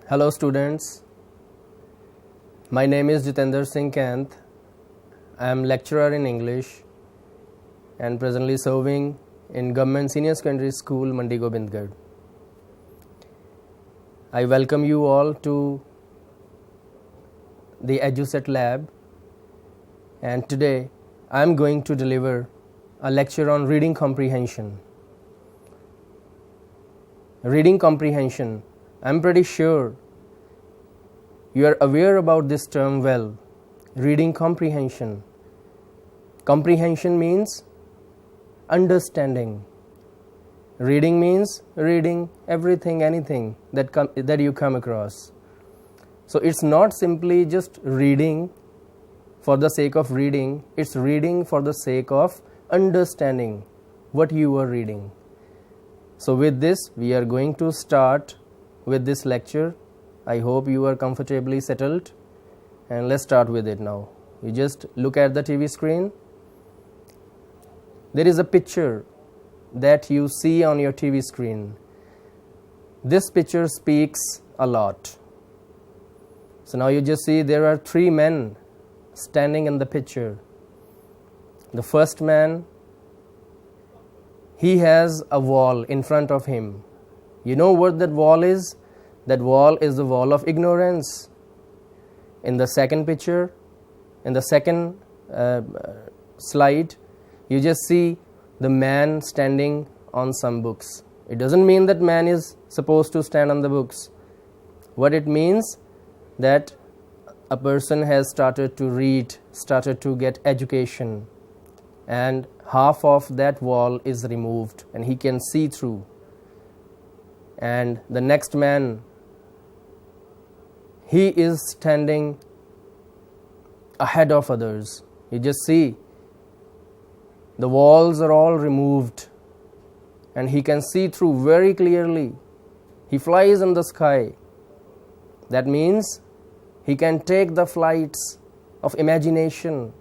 Hello students, my name is Jitendra Singh Kanth. I am lecturer in English and presently serving in Government Senior Secondary School, Mandi Gobindgarh. I welcome you all to the Edusat lab, and today I am going to deliver a lecture on reading comprehension. Reading comprehension, I am pretty sure you are aware about this term well. Reading comprehension. Comprehension means understanding. Reading means reading everything, anything that you come across. So it's not simply just reading for the sake of reading, it's reading for the sake of understanding what you are reading. So with this, we are going to start with this lecture. I hope you are comfortably settled, and let's start with it now. You just look at the TV screen. There is a picture that you see on your TV screen. This picture speaks a lot. So now you just see there are three men standing in the picture. The first man, he has a wall in front of him. You know what that wall is? That wall is the wall of ignorance. In the second picture, in the second slide, you just see the man standing on some books. It doesn't mean that man is supposed to stand on the books. What it means that a person has started to read, started to get education, and half of that wall is removed and he can see through. And the next man, he is standing ahead of others. You just see the walls are all removed and he can see through very clearly. He flies in the sky. That means he can take the flights of imagination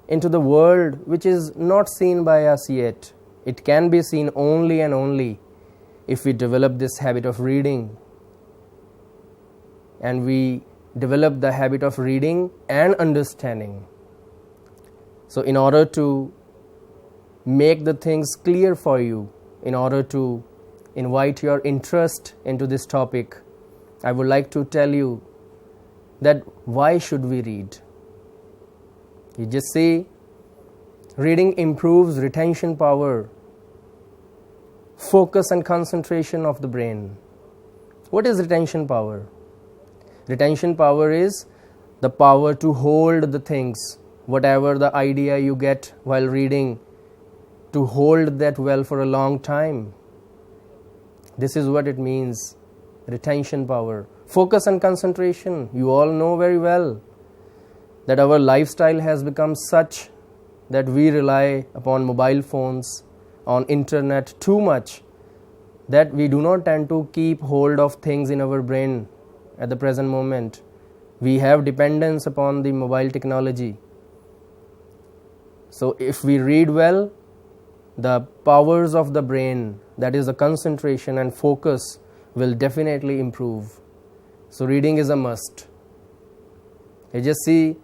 into the world which is not seen by us yet. It can be seen only and only if we develop this habit of reading. And we develop the habit of reading and understanding. So in order to make the things clear for you, in order to invite your interest into this topic, I would like to tell you that why should we read? You just see, reading improves retention power, focus and concentration of the brain. What is retention power? Retention power is the power to hold the things, whatever the idea you get while reading, to hold that well for a long time. This is what it means, retention power. Focus and concentration, you all know very well that our lifestyle has become such that we rely upon mobile phones, on internet too much, that we do not tend to keep hold of things in our brain. At the present moment, we have dependence upon the mobile technology. So if we read well, the powers of the brain, that is the concentration and focus, will definitely improve. So reading is a must. You just see,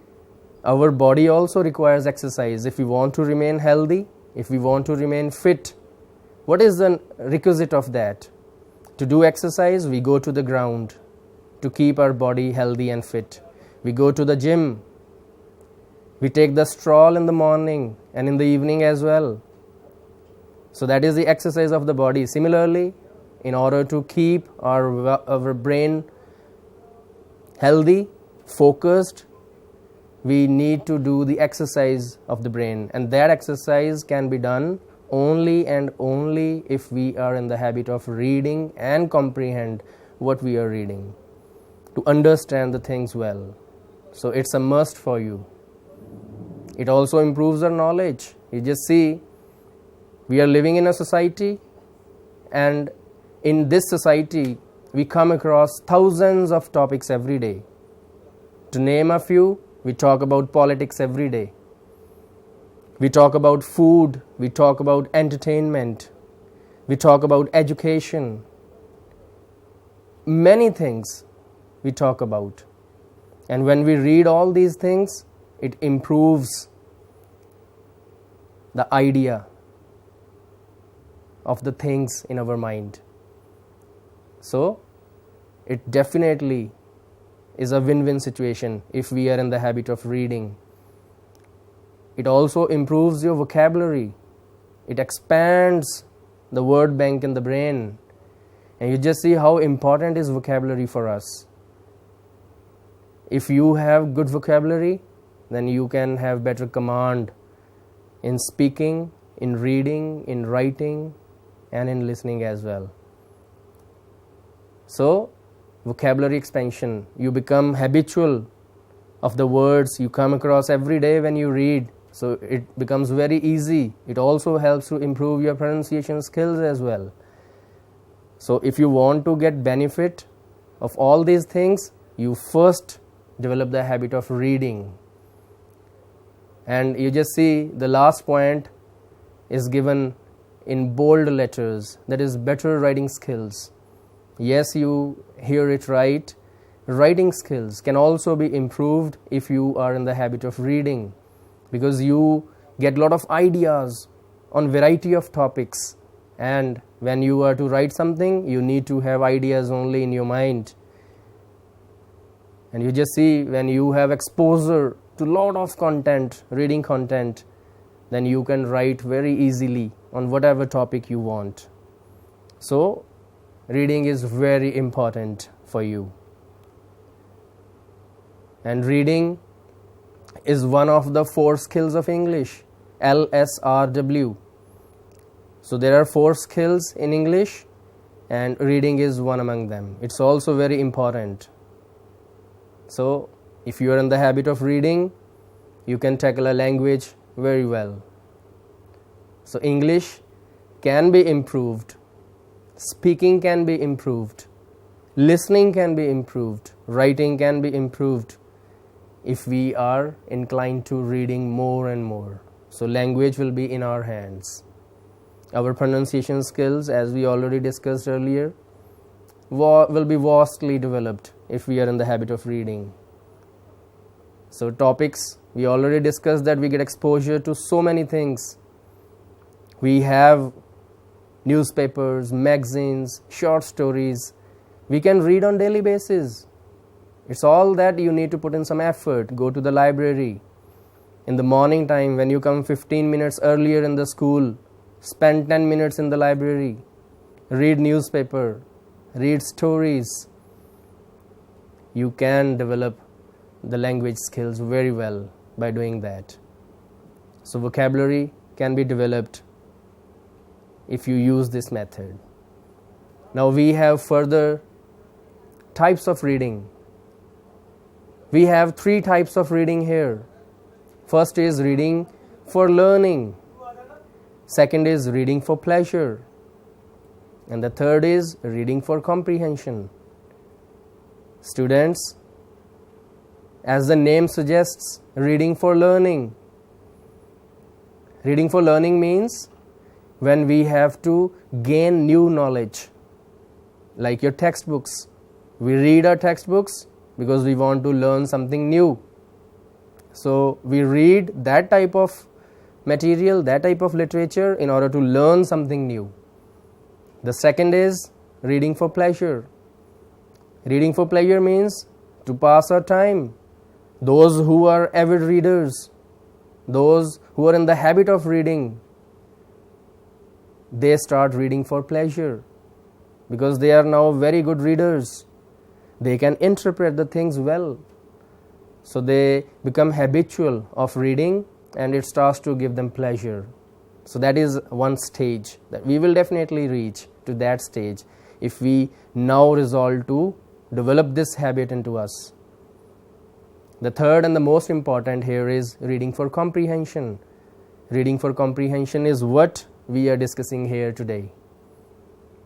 our body also requires exercise. If we want to remain healthy, if we want to remain fit, what is the requisite of that? To do exercise, we go to the ground to keep our body healthy and fit. We go to the gym. We take the stroll in the morning and in the evening as well. So that is the exercise of the body. Similarly, in order to keep our brain healthy, focused, we need to do the exercise of the brain. And that exercise can be done only and only if we are in the habit of reading and comprehend what we are reading, to understand the things well. So it's a must for you. It also improves our knowledge. You just see, we are living in a society, and in this society, we come across thousands of topics every day. To name a few, we talk about politics every day. We talk about food, we talk about entertainment, we talk about education. many things we talk about. And when we read all these things, it improves the idea of the things in our mind. So, it definitely is a win-win situation if we are in the habit of reading. It also improves your vocabulary. It expands the word bank in the brain. And you just see how important is vocabulary for us. If you have good vocabulary, then you can have better command in speaking, in reading, in writing, and in listening as well. So, vocabulary expansion, you become habitual of the words you come across every day when you read. So, it becomes very easy. It also helps to improve your pronunciation skills as well. So, if you want to get benefit of all these things, you first develop the habit of reading. And you just see the last point is given in bold letters, that is better writing skills. Yes, you hear it right. Writing skills can also be improved if you are in the habit of reading, because you get a lot of ideas on variety of topics, and when you are to write something, you need to have ideas only in your mind. And you just see, when you have exposure to a lot of content, reading content, then you can write very easily on whatever topic you want. So, reading is very important for you. And reading is one of the 4 skills of English, LSRW. So, there are 4 skills in English, and reading is one among them. It's also very important. So, if you are in the habit of reading, you can tackle a language very well. So, English can be improved, speaking can be improved, listening can be improved, writing can be improved if we are inclined to reading more and more. So, language will be in our hands. Our pronunciation skills, as we already discussed earlier, will be vastly developed if we are in the habit of reading. So, topics, we already discussed that we get exposure to so many things. We have newspapers, magazines, short stories. We can read on daily basis. It's all that you need to put in some effort. Go to the library. In the morning time, when you come 15 minutes earlier in the school, spend 10 minutes in the library. Read newspaper. Read stories. You can develop the language skills very well by doing that. So, vocabulary can be developed if you use this method. Now, we have further types of reading. We have 3 types of reading here. First is reading for learning. Second is reading for pleasure. And the third is reading for comprehension. Students, as the name suggests, reading for learning. Reading for learning means when we have to gain new knowledge, like your textbooks. We read our textbooks because we want to learn something new. So, we read that type of material, that type of literature in order to learn something new. The second is reading for pleasure. Reading for pleasure means to pass our time. Those who are avid readers, those who are in the habit of reading, they start reading for pleasure because they are now very good readers. They can interpret the things well. So they become habitual of reading and it starts to give them pleasure. So that is one stage that we will definitely reach to that stage if we now resolve to develop this habit into us. The third and the most important here is reading for comprehension. Reading for comprehension is what we are discussing here today.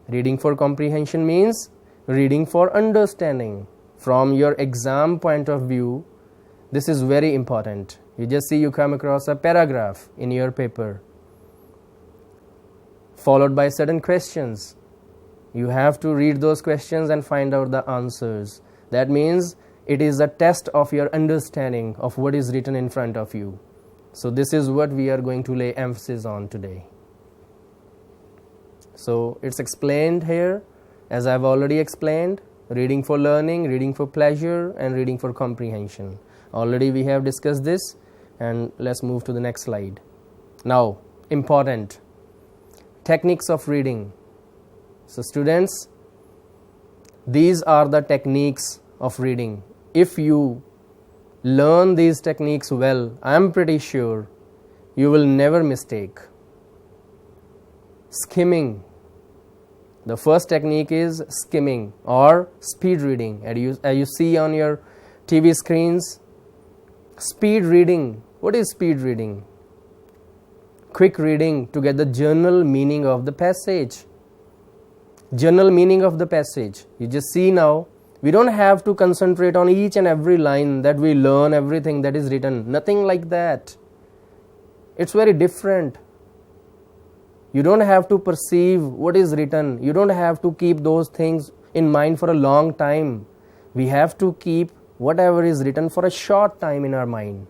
Reading for comprehension means reading for understanding. From your exam point of view, this is very important. You just see you come across a paragraph in your paper, followed by certain questions. You have to read those questions and find out the answers. That means it is a test of your understanding of what is written in front of you. So this is what we are going to lay emphasis on today. So it's explained here, as I've already explained, reading for learning, reading for pleasure, and reading for comprehension. Already we have discussed this, and let's move to the next slide. Now, important techniques of reading. So students, these are the techniques of reading. If you learn these techniques well, I am pretty sure you will never mistake. Skimming. The first technique is skimming or speed reading. As you see on your TV screens, speed reading. What is speed reading? Quick reading to get the general meaning of the passage. General meaning of the passage. You just see now, we don't have to concentrate on each and every line that we learn everything that is written. Nothing like that. It's very different. You don't have to perceive what is written. You don't have to keep those things in mind for a long time. We have to keep whatever is written for a short time in our mind.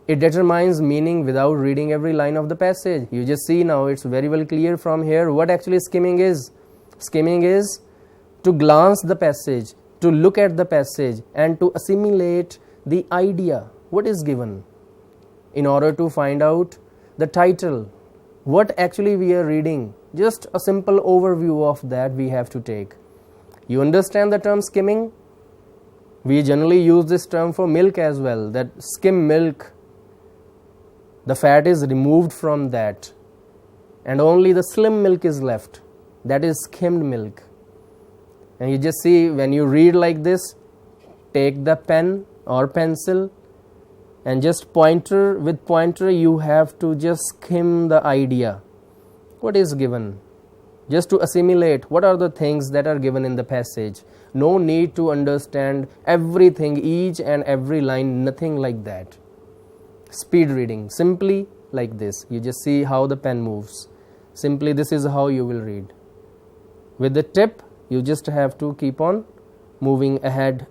It determines meaning without reading every line of the passage. You just see now, it's very well clear from here what actually skimming is. Skimming is to glance the passage, to look at the passage, and to assimilate the idea, what is given, in order to find out the title, what actually we are reading. Just a simple overview of that we have to take. You understand the term skimming? We generally use this term for milk as well, that skim milk. The fat is removed from that and only the slim milk is left. That is skimmed milk. And you just see, when you read like this, take the pen or pencil and just with pointer you have to just skim the idea. What is given? Just to assimilate what are the things that are given in the passage. No need to understand everything, each and every line, nothing like that. Speed reading, simply like this. You just see how the pen moves. Simply this is how you will read. With the tip, you just have to keep on moving ahead,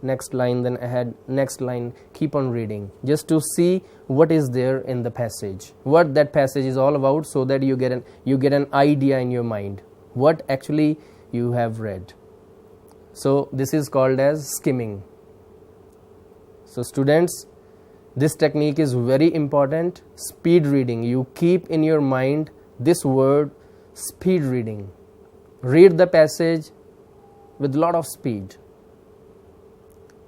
next line, then ahead, next line, keep on reading, just to see what is there in the passage, what that passage is all about, so that you get an idea in your mind, what actually you have read. So this is called as skimming. So students, this technique is very important. Speed reading, you keep in your mind this word, speed reading. Read the passage with a lot of speed.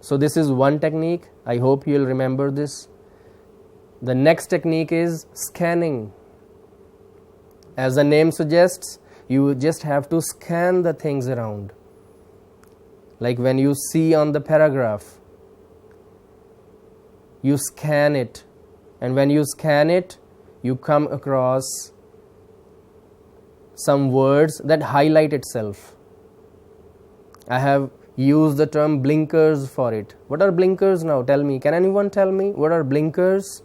So this is one technique. I hope you will remember this. The next technique is scanning. As the name suggests, you just have to scan the things around. Like when you see on the paragraph, you scan it, and when you scan it, you come across some words that highlight itself. I have used the term blinkers for it. What are blinkers now? Tell me. Can anyone tell me what are blinkers?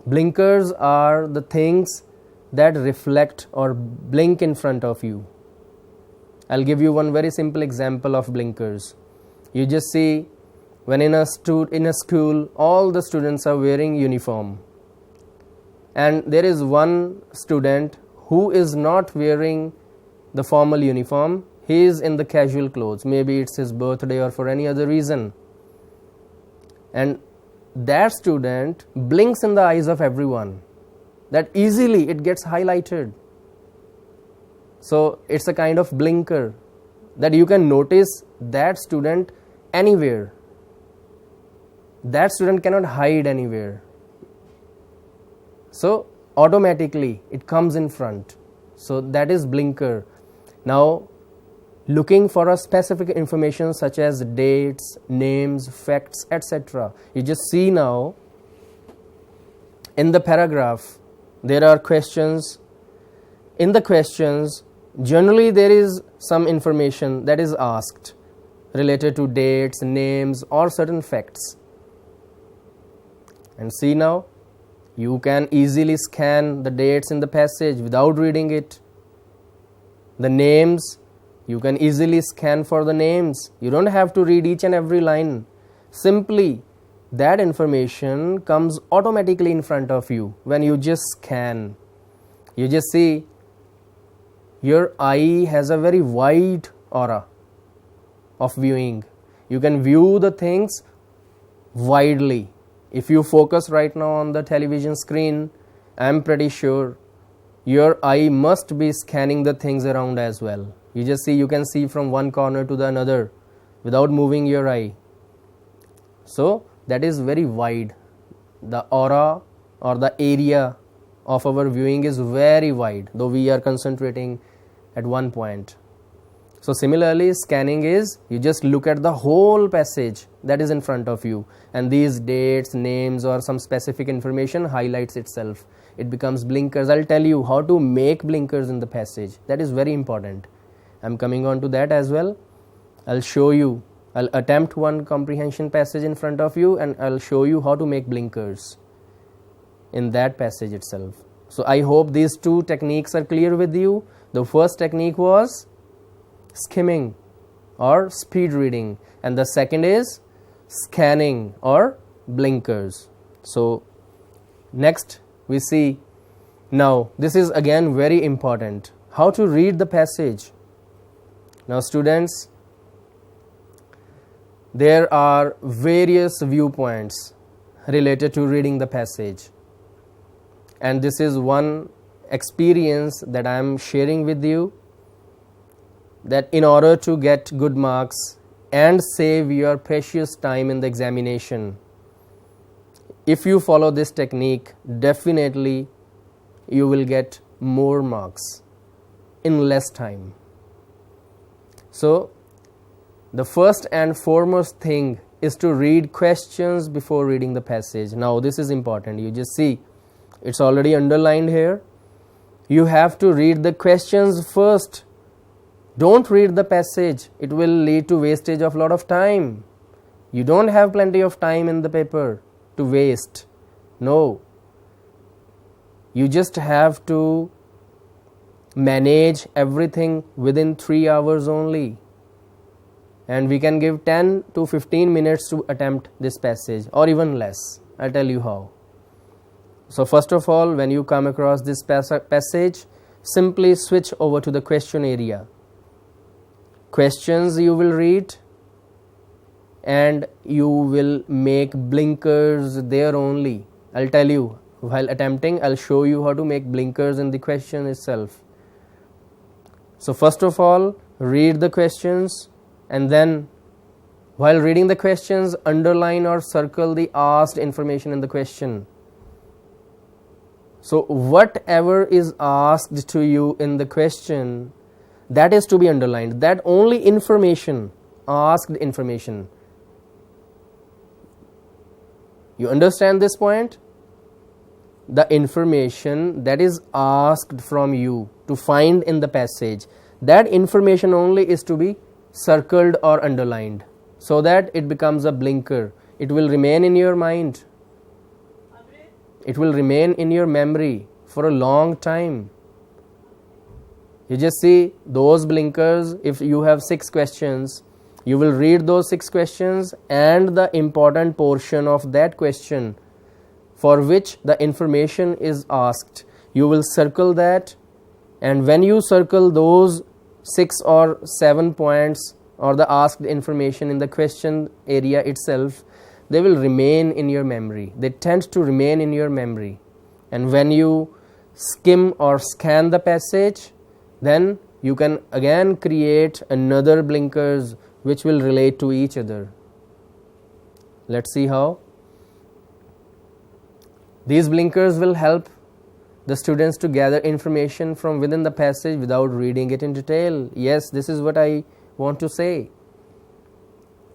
Blinkers are the things that reflect or blink in front of you. I'll give you one very simple example of blinkers. You just see, when in a school, all the students are wearing uniform, and there is one student who is not wearing the formal uniform. He is in the casual clothes. Maybe it's his birthday or for any other reason. And that student blinks in the eyes of everyone. That easily it gets highlighted. So it's a kind of blinker that you can notice that student anywhere. That student cannot hide anywhere. So automatically it comes in front. So that is blinker. Now, looking for a specific information such as dates, names, facts, etc. You just see now, in the paragraph, there are questions. In the questions, generally there is some information that is asked related to dates, names, or certain facts. And see now, You can easily scan the dates in the passage without reading it. The names, you can easily scan for the names. You don't have to read each and every line. Simply, that information comes automatically in front of you when you just scan. You just see your eye has a very wide aura of viewing. You can view the things widely. If you focus right now on the television screen, I am pretty sure your eye must be scanning the things around as well. You just see, you can see from one corner to the another without moving your eye. So that is very wide. The aura or the area of our viewing is very wide, though we are concentrating at one point. So similarly, scanning is, you just look at the whole passage that is in front of you, and these dates, names or some specific information highlights itself. It becomes blinkers. I'll tell you how to make blinkers in the passage. That is very important. I'm coming on to that as well. I'll show you. I'll attempt one comprehension passage in front of you and I'll show you how to make blinkers in that passage itself. So I hope these two techniques are clear with you. The first technique was skimming or speed reading, and the second is scanning or blinkers. So next we see, now this is again very important, how to read the passage. Now students, there are various viewpoints related to reading the passage, and this is one experience that I am sharing with you, that in order to get good marks and save your precious time in the examination, if you follow this technique, definitely you will get more marks in less time. So the first and foremost thing is to read questions before reading the passage. Now this is important. You just see, it's already underlined here. You have to read the questions first. Don't read the passage. It will lead to wastage of a lot of time. You don't have plenty of time in the paper to waste. No. You just have to manage everything within 3 hours only. And we can give 10 to 15 minutes to attempt this passage, or even less. I'll tell you how. So first of all, when you come across this passage, simply switch over to the question area. Questions you will read, and you will make blinkers there only. I'll tell you, while attempting, I'll show you how to make blinkers in the question itself. So first of all, read the questions, and then while reading the questions, underline or circle the asked information in the question. So whatever is asked to you in the question, that is to be underlined. That only information, asked information. You understand this point? The information that is asked from you to find in the passage, that information only is to be circled or underlined, so that it becomes a blinker. It will remain in your mind. It will remain in your memory for a long time. You just see those blinkers. If you have 6 questions, you will read those 6 questions and the important portion of that question for which the information is asked. You will circle that, and when you circle those 6 or 7 points or the asked information in the question area itself, they will remain in your memory. They tend to remain in your memory. And when you skim or scan the passage, then you can again create another blinkers which will relate to each other. Let's see how. These blinkers will help the students to gather information from within the passage without reading it in detail. Yes, this is what I want to say.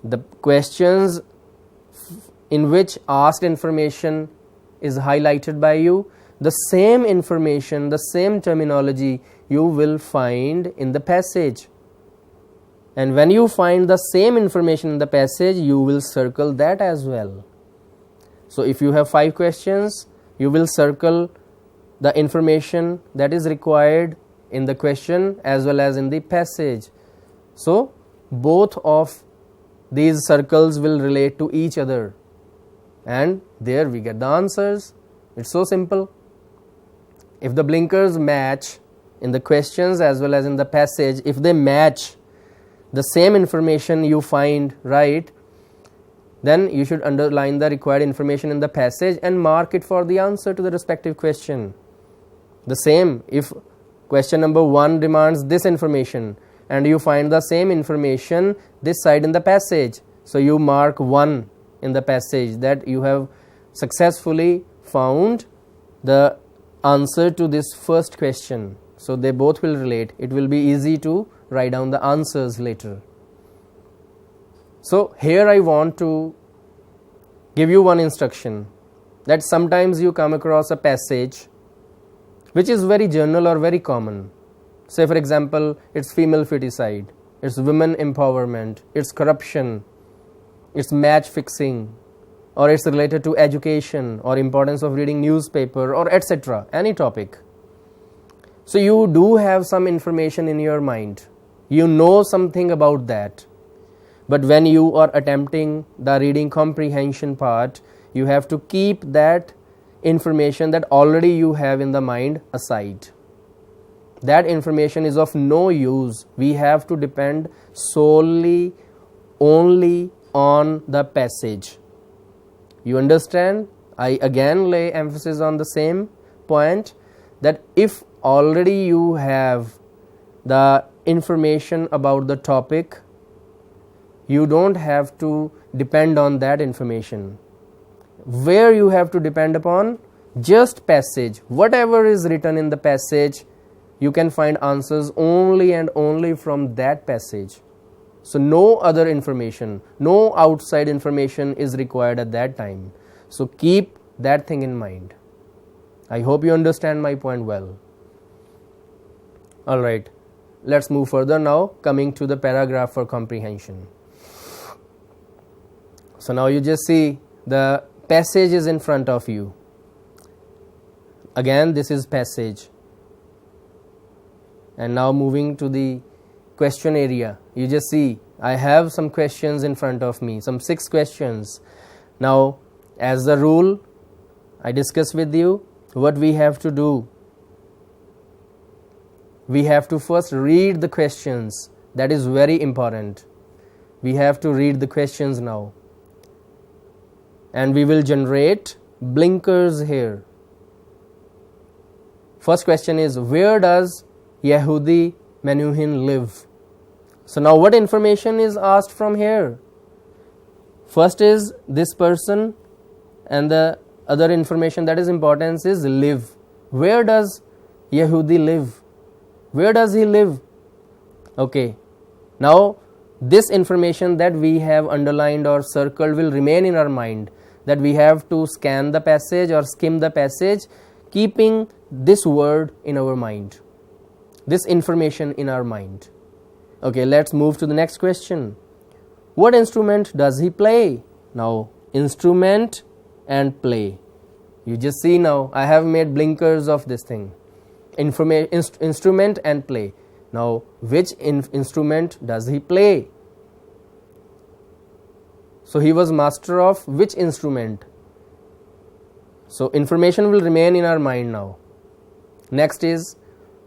The questions in which asked information is highlighted by you, the same information, the same terminology you will find in the passage. And when you find the same information in the passage, you will circle that as well. So if you have 5 questions, you will circle the information that is required in the question as well as in the passage. So both of these circles will relate to each other, and there we get the answers. It's so simple. If the blinkers match in the questions as well as in the passage, if they match the same information you find right, then you should underline the required information in the passage and mark it for the answer to the respective question. The same, if question number 1 demands this information and you find the same information this side in the passage, so you mark 1 in the passage that you have successfully found the answer to this first question. So they both will relate. It will be easy to write down the answers later. So here I want to give you one instruction, that sometimes you come across a passage which is very general or very common. Say for example, it's female feticide, it's women empowerment, it's corruption, it's match fixing, or it's related to education or importance of reading newspaper, or etc., any topic. So you do have some information in your mind, you know something about that, but when you are attempting the reading comprehension part, you have to keep that information that already you have in the mind aside. That information is of no use. We have to depend solely only on the passage. You understand? I again lay emphasis on the same point, that if already you have the information about the topic, you don't have to depend on that information. Where you have to depend upon? Just passage. Whatever is written in the passage, you can find answers only and only from that passage. So no other information, no outside information is required at that time. So keep that thing in mind. I hope you understand my point well. Alright, let's move further now, coming to the paragraph for comprehension. So now you just see the passage is in front of you. Again, this is passage. And now moving to the question area, you just see I have some questions in front of me, some 6 questions. Now, as the rule, I discuss with you what we have to do. We have to first read the questions. That is very important. We have to read the questions now. And we will generate blinkers here. First question is, where does Yehudi Menuhin live? So now what information is asked from here? First is this person, and the other information that is important is live. Where does Yehudi live? Where does he live? Okay. Now this information that we have underlined or circled will remain in our mind, that we have to scan the passage or skim the passage, keeping this word in our mind, this information in our mind. Okay, let's move to the next question. What instrument does he play? Now, instrument and play. You just see now, I have made blinkers of this thing. Instrument and play. Now, which instrument does he play? So, he was master of which instrument? So, information will remain in our mind now. Next is,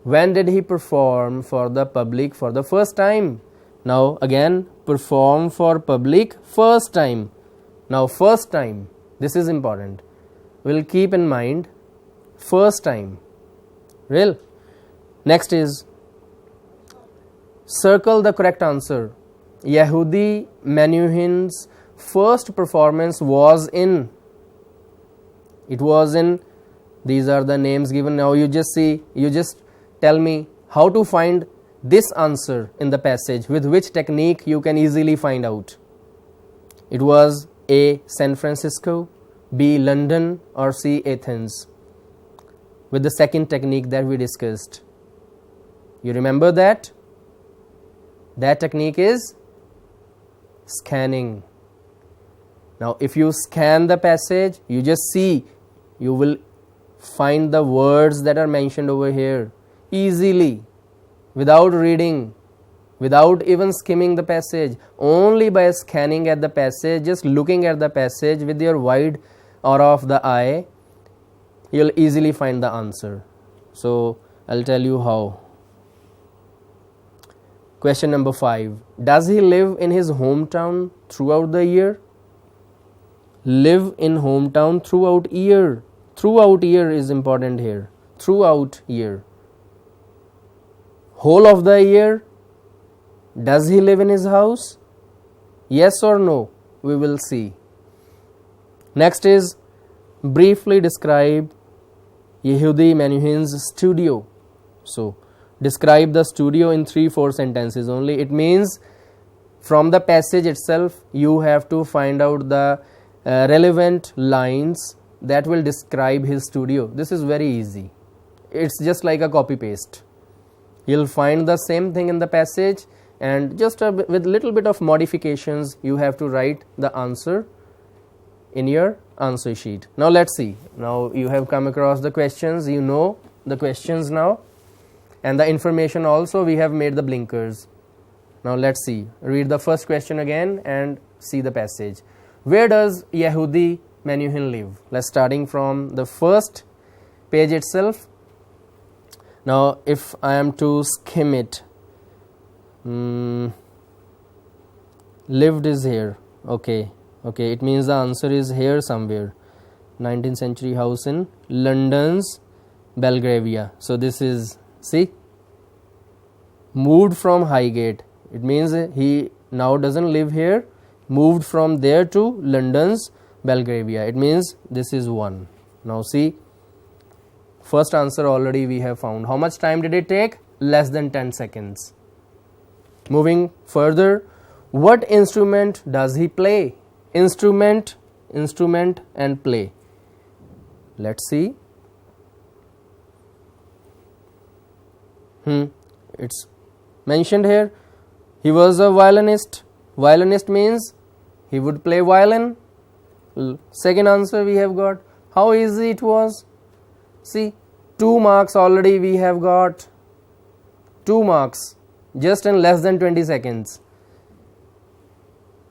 when did he perform for the public for the first time? Now, again, perform for public first time. Now, first time, this is important. We'll keep in mind, first time. Real. Next is, circle the correct answer. Yehudi Menuhin's first performance was in. It was in. These are the names given. Now you just see, you just tell me how to find this answer in the passage, with which technique you can easily find out. It was A. San Francisco, B. London, or C. Athens, with the second technique that we discussed. You remember that? That technique is scanning. Now if you scan the passage, you just see, you will find the words that are mentioned over here easily, without reading, without even skimming the passage, only by scanning at the passage, just looking at the passage with your wide aura of the eye, you'll easily find the answer. So I'll tell you how. Question number 5. Does he live in his hometown throughout the year? Live in hometown throughout year. Throughout year is important here. Throughout year. Whole of the year. Does he live in his house? Yes or no? We will see. Next is briefly describe Yehudi Menuhin's studio. So describe the studio in 3-4 sentences only. It means from the passage itself you have to find out the relevant lines that will describe his studio. This is very easy. It's just like a copy paste. You'll find the same thing in the passage, and just with little bit of modifications you have to write the answer in your answer sheet. Now let's see. Now you have come across the questions, you know the questions now, and the information also. We have made the blinkers. Now let's see. Read the first question again and see the passage. Where does Yehudi Menuhin live? Let's starting from the first page itself. Now if I am to skim it, lived is here. Okay, it means the answer is here somewhere. 19th century house in London's Belgravia. So this is, see, moved from Highgate. It means he now doesn't live here, moved from there to London's Belgravia. It means this is 1. Now see, first answer already we have found. How much time did it take? Less than 10 seconds. Moving further, what instrument does he play? Instrument and play. Let's see. It's mentioned here. He was a violinist. Violinist means he would play violin. Second answer we have got. How easy it was. See, 2 marks already we have got. 2 marks just in less than 20 seconds.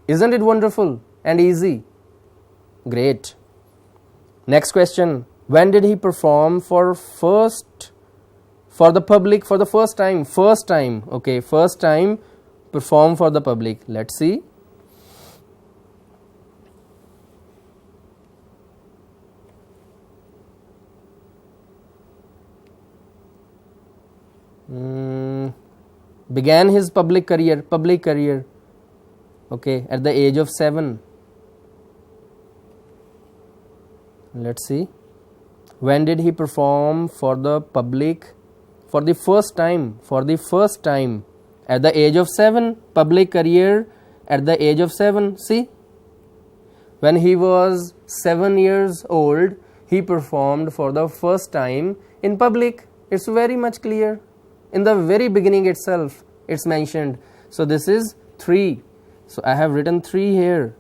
Isn't it wonderful and easy? Great. Next question. When did he perform for the public for the first time? First time. Okay, first time perform for the public. Let's see. Began his public career, okay, at the age of 7. Let's see. When did he perform for the public for the first time? At the age of 7. Public career at the age of 7. See, when he was 7 years old, he performed for the first time in public. It's very much clear. In the very beginning itself, it's mentioned. So this is 3. So I have written 3 here.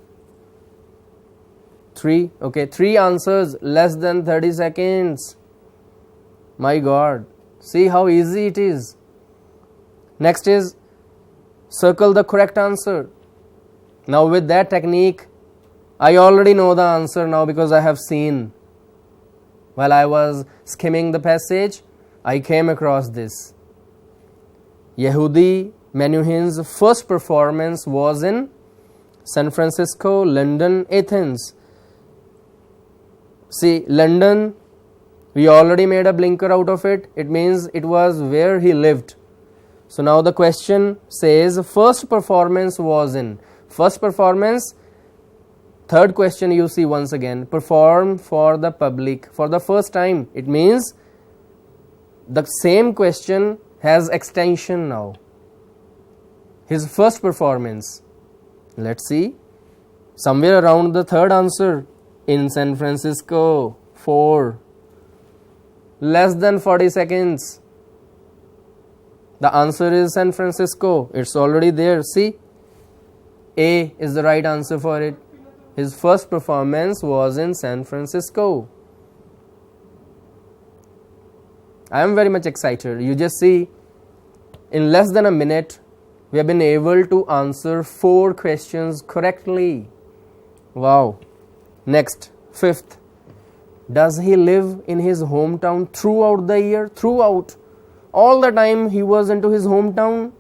3. Okay, 3 answers, less than 30 seconds. My God. See how easy it is. Next is circle the correct answer. Now with that technique, I already know the answer now because I have seen. While I was skimming the passage, I came across this. Yehudi Menuhin's first performance was in San Francisco, London, Athens. See, London, we already made a blinker out of it. It means it was where he lived. So now the question says first performance was in. First performance, third question you see once again, perform for the public for the first time. It means the same question has extension now. His first performance. Let's see. Somewhere around the third answer. In San Francisco. 4. Less than 40 seconds. The answer is San Francisco. It's already there. See. A is the right answer for it. His first performance was in San Francisco. I am very much excited. You just see, in less than a minute, we have been able to answer 4 questions correctly. Wow. Next, 5th. Does he live in his hometown throughout the year? Throughout. All the time he was into his hometown?